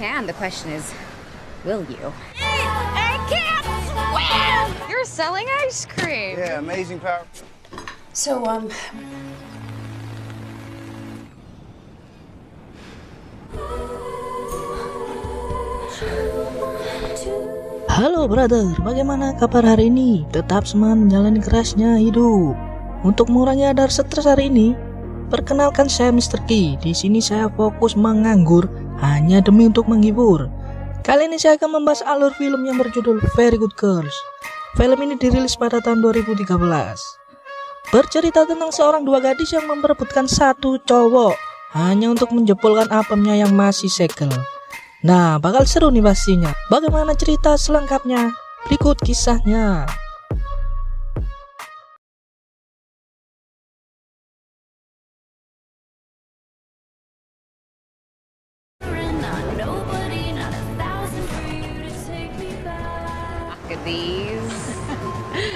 can. The question is, will you? I can't swim! You're selling ice cream. Yeah, amazing power. So, Halo brother, bagaimana kabar hari ini? Tetap semangat menjalani kerasnya hidup. Untuk mengurangi kadar stres hari ini, perkenalkan saya Mr. Ki. Di sini saya fokus menganggur hanya demi untuk menghibur. Kali ini saya akan membahas alur film yang berjudul Very Good Girls. Film ini dirilis pada tahun 2013. Bercerita tentang seorang dua gadis yang memperebutkan satu cowok hanya untuk menjebolkan apemnya yang masih segel. Nah, bakal seru nih pastinya. Bagaimana cerita selengkapnya? Berikut kisahnya.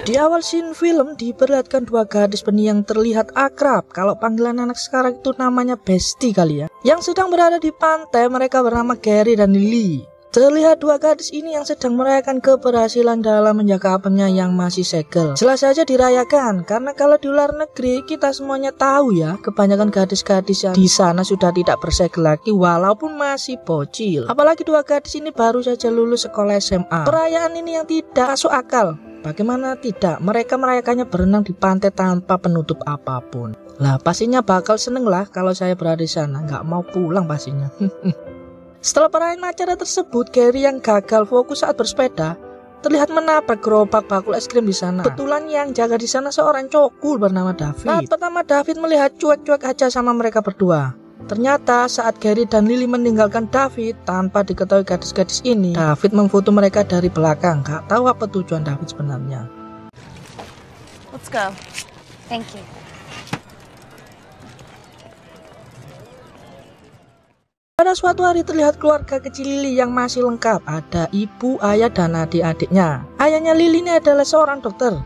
Di awal scene film diperlihatkan dua gadis benih yang terlihat akrab. Kalau panggilan anak sekarang itu namanya bestie kali ya. Yang sedang berada di pantai, mereka bernama Gary dan Lily. Terlihat dua gadis ini yang sedang merayakan keberhasilan dalam menjaga apemnya yang masih segel. Jelas saja dirayakan, karena kalau di luar negeri kita semuanya tahu ya, kebanyakan gadis-gadis yang di sana sudah tidak bersegel lagi walaupun masih bocil. Apalagi dua gadis ini baru saja lulus sekolah SMA. Perayaan ini yang tidak masuk akal. Bagaimana tidak, mereka merayakannya berenang di pantai tanpa penutup apapun. Lah pastinya bakal seneng lah kalau saya berada di sana, nggak mau pulang pastinya. Setelah perayaan acara tersebut, Gary yang gagal fokus saat bersepeda terlihat menabrak gerobak bakul es krim di sana. Kebetulan yang jaga di sana seorang cokul bernama David. Saat pertama David melihat cuek-cuek aja sama mereka berdua. Ternyata saat Gary dan Lily meninggalkan David tanpa diketahui gadis-gadis ini, David memfoto mereka dari belakang. Gak tahu apa tujuan David sebenarnya. Let's go. Thank you. Pada suatu hari terlihat keluarga kecil Lily yang masih lengkap. Ada ibu, ayah, dan adik-adiknya. Ayahnya Lily ini adalah seorang dokter,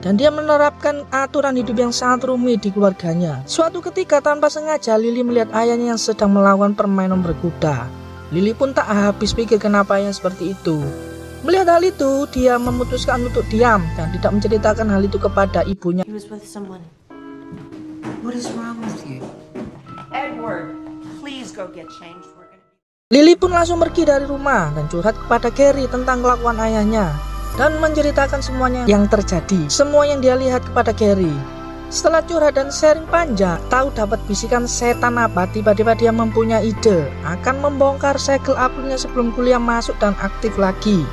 dan dia menerapkan aturan hidup yang sangat rumit di keluarganya. Suatu ketika tanpa sengaja Lily melihat ayahnya yang sedang melawan permainan berkuda. Lily pun tak habis pikir kenapa ayahnya seperti itu. Melihat hal itu, dia memutuskan untuk diam dan tidak menceritakan hal itu kepada ibunya. he was with someone. What is wrong with you? Edward, please go get changed. We're gonna be... Lily pun langsung pergi dari rumah dan curhat kepada Gary tentang kelakuan ayahnya dan menceritakan semuanya yang terjadi, semua yang dia lihat kepada Gary. Setelah curhat dan sharing panjang, tahu dapat bisikan setan apa, tiba-tiba dia mempunyai ide akan membongkar segel apelnya sebelum kuliah masuk dan aktif lagi.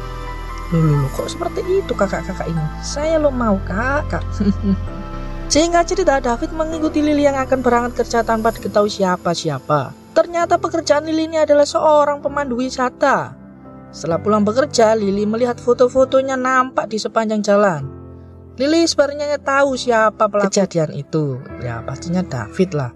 Loh, kok seperti itu kakak-kakak ini? Saya lo mau kakak. Sehingga cerita David mengikuti Lily yang akan berangkat kerja tanpa diketahui siapa-siapa. Ternyata pekerjaan Lily ini adalah seorang pemandu wisata. Setelah pulang bekerja, Lily melihat foto-fotonya nampak di sepanjang jalan. Lily sebenarnya tahu siapa pelaku kejadian itu. Ya pastinya David lah.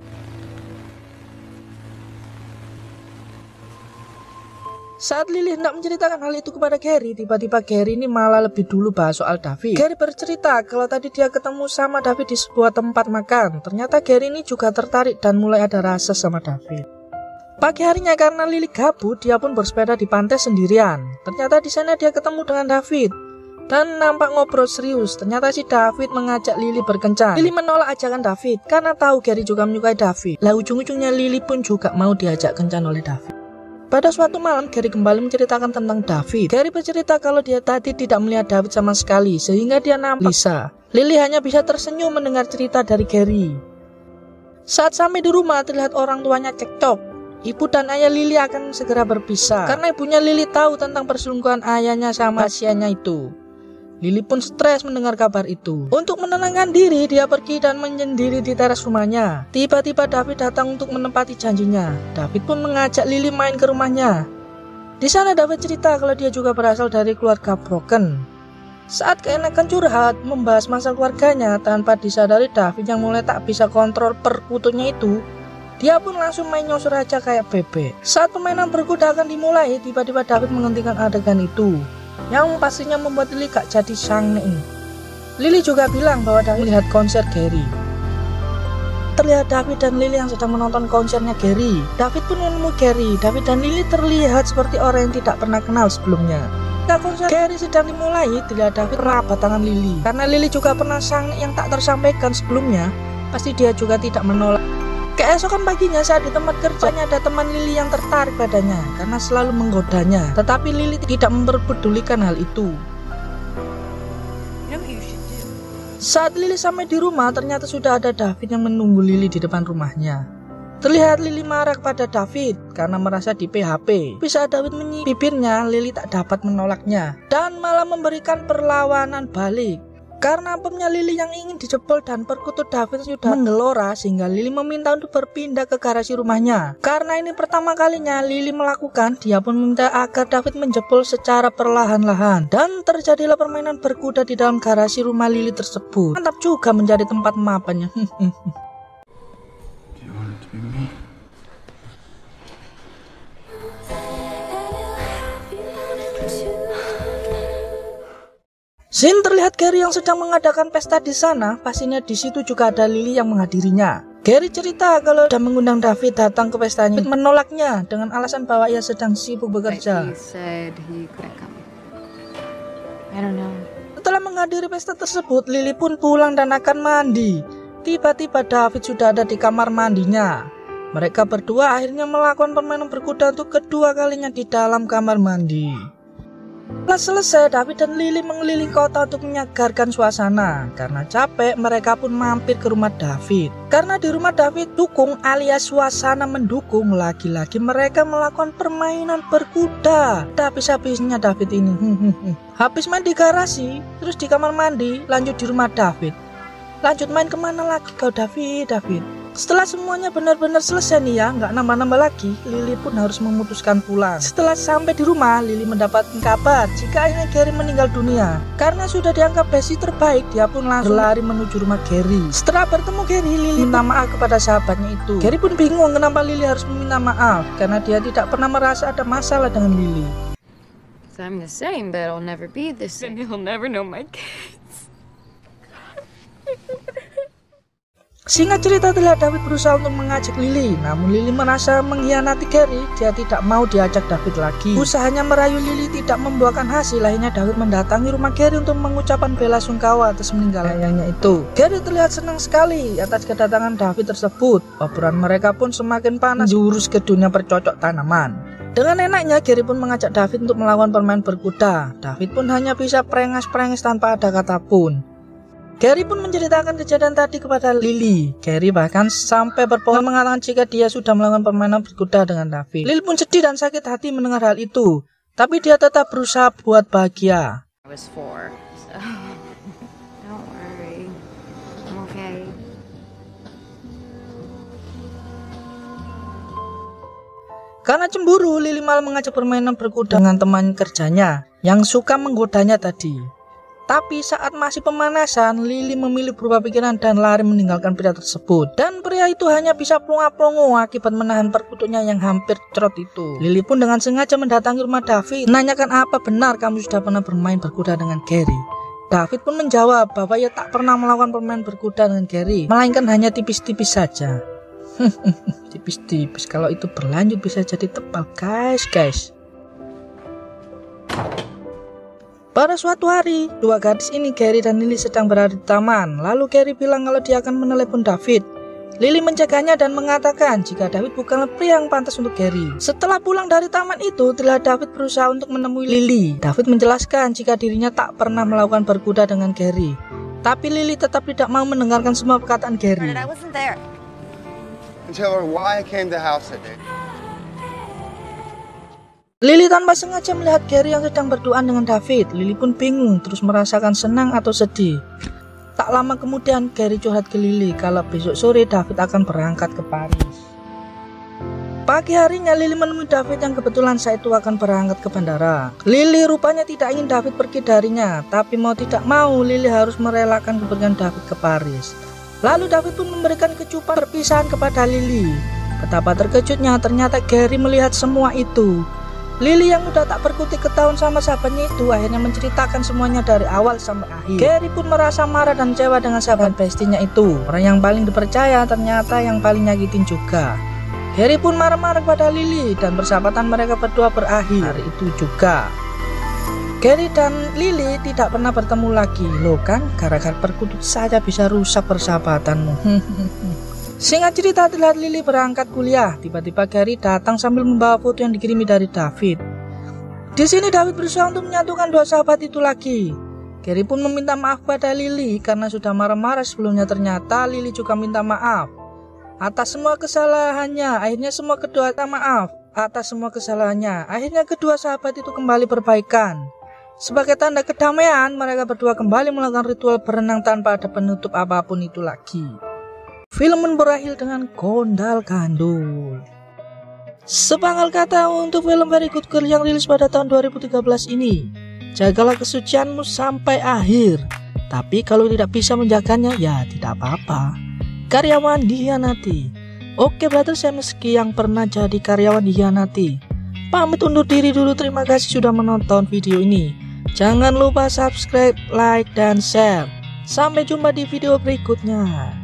Saat Lily hendak menceritakan hal itu kepada Gary, tiba-tiba Gary ini malah lebih dulu bahas soal David. Gary bercerita kalau tadi dia ketemu sama David di sebuah tempat makan. Ternyata Gary ini juga tertarik dan mulai ada rasa sama David. Pagi harinya karena Lily gabut, dia pun bersepeda di pantai sendirian. Ternyata di sana dia ketemu dengan David dan nampak ngobrol serius. Ternyata si David mengajak Lily berkencan. Lily menolak ajakan David karena tahu Gary juga menyukai David. Lah ujung-ujungnya Lily pun juga mau diajak kencan oleh David. Pada suatu malam Gary kembali menceritakan tentang David. Gary bercerita kalau dia tadi tidak melihat David sama sekali sehingga dia nampak Lisa. Lily hanya bisa tersenyum mendengar cerita dari Gary. Saat sampai di rumah terlihat orang tuanya cekcok. Ibu dan ayah Lily akan segera berpisah karena ibunya Lily tahu tentang perselingkuhan ayahnya sama pasiennya itu. Lily pun stres mendengar kabar itu. Untuk menenangkan diri, dia pergi dan menyendiri di teras rumahnya. Tiba-tiba David datang untuk menepati janjinya. David pun mengajak Lily main ke rumahnya. Di sana David cerita kalau dia juga berasal dari keluarga broken. Saat keenakan curhat membahas masalah keluarganya, tanpa disadari David yang mulai tak bisa kontrol perkututnya itu, dia pun langsung main nyosor aja kayak bebek. Saat permainan berkuda akan dimulai, tiba-tiba David menghentikan adegan itu, yang pastinya membuat Lily gak jadi sang nih. Lily juga bilang bahwa David melihat konser Gary. terlihat David dan Lily yang sedang menonton konsernya Gary. David pun menemui Gary. David dan Lily terlihat seperti orang yang tidak pernah kenal sebelumnya. Ketika konser Gary sedang dimulai, terlihat David merapat tangan Lily. Karena Lily juga pernah sang yang tak tersampaikan sebelumnya, pasti dia juga tidak menolak. Keesokan paginya saat di tempat kerjanya ada teman Lily yang tertarik padanya karena selalu menggodanya. Tetapi Lily tidak memperdulikan hal itu. Saat Lily sampai di rumah, ternyata sudah ada David yang menunggu Lily di depan rumahnya. Terlihat Lily marah kepada David karena merasa di PHP. Tapi saat David menyibuk bibirnya, Lily tak dapat menolaknya dan malah memberikan perlawanan balik. Karena bemnya Lily yang ingin dijebol dan perkutut David sudah menggelora, sehingga Lily meminta untuk berpindah ke garasi rumahnya. Karena ini pertama kalinya Lily melakukan, dia pun meminta agar David menjebol secara perlahan-lahan. Dan terjadilah permainan berkuda di dalam garasi rumah Lily tersebut. Mantap juga menjadi tempat mapannya. Scene terlihat Gary yang sedang mengadakan pesta di sana. Pastinya di situ juga ada Lily yang menghadirinya. Gary cerita kalau sudah mengundang David datang ke pestanya. David menolaknya dengan alasan bahwa ia sedang sibuk bekerja. Setelah menghadiri pesta tersebut, Lily pun pulang dan akan mandi. Tiba-tiba David sudah ada di kamar mandinya. Mereka berdua akhirnya melakukan permainan berkuda untuk kedua kalinya di dalam kamar mandi. Setelah selesai, David dan Lily mengelilingi kota untuk menyegarkan suasana. Karena capek, mereka pun mampir ke rumah David. Karena di rumah David dukung alias suasana mendukung, lagi-lagi mereka melakukan permainan berkuda. Habis-habisnya David ini. Habis main di garasi, terus di kamar mandi, lanjut di rumah David. Lanjut main kemana lagi kau David? Setelah semuanya benar-benar selesai nih ya, nggak nambah-nambah lagi, Lily pun harus memutuskan pulang. Setelah sampai di rumah, Lily mendapatkan kabar jika ayahnya Gary meninggal dunia. Karena sudah dianggap besti terbaik, dia pun langsung berlari menuju rumah Gary. Setelah bertemu Gary, Lily minta maaf kepada sahabatnya itu. Gary pun bingung kenapa Lily harus meminta maaf, karena dia tidak pernah merasa ada masalah dengan Lily. I'm the same, but I'll never be the same. And he'll never know my kids. Singkat cerita, terlihat David berusaha untuk mengajak Lily, namun Lily merasa mengkhianati Gary. Dia tidak mau diajak David lagi. Usahanya merayu Lily tidak membuahkan hasil. Akhirnya David mendatangi rumah Gary untuk mengucapkan bela sungkawa atas meninggalnya ayahnya itu. Gary terlihat senang sekali atas kedatangan David tersebut. Obrolan mereka pun semakin panas jurus ke dunia bercocok tanaman. Dengan enaknya, Gary pun mengajak David untuk melakukan permainan berkuda. David pun hanya bisa prengas-prengas tanpa ada kata pun. Gary pun menceritakan kejadian tadi kepada Lily. Gary bahkan sampai berbohong mengatakan jika dia sudah melakukan permainan berkuda dengan David. Lily pun sedih dan sakit hati mendengar hal itu. Tapi dia tetap berusaha buat bahagia. I was 4, so don't worry. I'm okay. Karena cemburu, Lily malah mengajak permainan berkuda dengan teman kerjanya yang suka menggodanya tadi. Tapi saat masih pemanasan, Lily memilih berubah pikiran dan lari meninggalkan pria tersebut. Dan pria itu hanya bisa plonga-plongo akibat menahan perkututnya yang hampir cerot itu. Lily pun dengan sengaja mendatangi rumah David, menanyakan apa benar kamu sudah pernah bermain berkuda dengan Gary. David pun menjawab bahwa ia tak pernah melakukan permainan berkuda dengan Gary, melainkan hanya tipis-tipis saja. Tipis-tipis, kalau itu berlanjut bisa jadi tebal guys. Pada suatu hari, dua gadis ini, Gary dan Lily, sedang berada di taman. Lalu Gary bilang kalau dia akan menelepon David. Lily mencegahnya dan mengatakan jika David bukanlah pria yang pantas untuk Gary. Setelah pulang dari taman itu, terlihat David berusaha untuk menemui Lily. David menjelaskan jika dirinya tak pernah melakukan berkuda dengan Gary. Tapi Lily tetap tidak mau mendengarkan semua perkataan Gary. I wasn't there. Tell her why I came to the house that day. Lily tanpa sengaja melihat Gary yang sedang berduaan dengan David. Lily pun bingung, terus merasakan senang atau sedih. Tak lama kemudian Gary curhat ke Lily kalau besok sore David akan berangkat ke Paris. Pagi harinya Lily menemui David yang kebetulan saat itu akan berangkat ke bandara. Lily rupanya tidak ingin David pergi darinya, tapi mau tidak mau Lily harus merelakan kepergian David ke Paris. Lalu David pun memberikan kecupan perpisahan kepada Lily. Betapa terkejutnya ternyata Gary melihat semua itu. Lily yang udah tak berkutik ketahuan sama sahabatnya itu akhirnya menceritakan semuanya dari awal sampai akhir. Gary pun merasa marah dan kecewa dengan sahabat bestinya itu. Orang yang paling dipercaya ternyata yang paling nyakitin juga. Gary pun marah-marah kepada Lily dan persahabatan mereka berdua berakhir hari itu juga. Gary dan Lily tidak pernah bertemu lagi. Loh kan, gara-gara perkutut saja bisa rusak persahabatanmu. Singkat cerita, terlihat Lily berangkat kuliah. Tiba-tiba Gary datang sambil membawa foto yang dikirimi dari David. Di sini David berusaha untuk menyatukan dua sahabat itu lagi. Gary pun meminta maaf pada Lily karena sudah marah-marah sebelumnya. Ternyata Lily juga minta maaf atas semua kesalahannya. Akhirnya kedua sahabat itu kembali berbaikan. Sebagai tanda kedamaian, mereka berdua kembali melakukan ritual berenang tanpa ada penutup apapun itu lagi. Film pun berakhir dengan gondal gandul. Sepanggal kata untuk film Very Good Girl yang rilis pada tahun 2013 ini. Jagalah kesucianmu sampai akhir. Tapi kalau tidak bisa menjaganya, ya tidak apa-apa. Karyawan dikhianati. Oke brother, saya meski yang pernah jadi karyawan dikhianati. Pamit undur diri dulu, terima kasih sudah menonton video ini. Jangan lupa subscribe, like, dan share. Sampai jumpa di video berikutnya.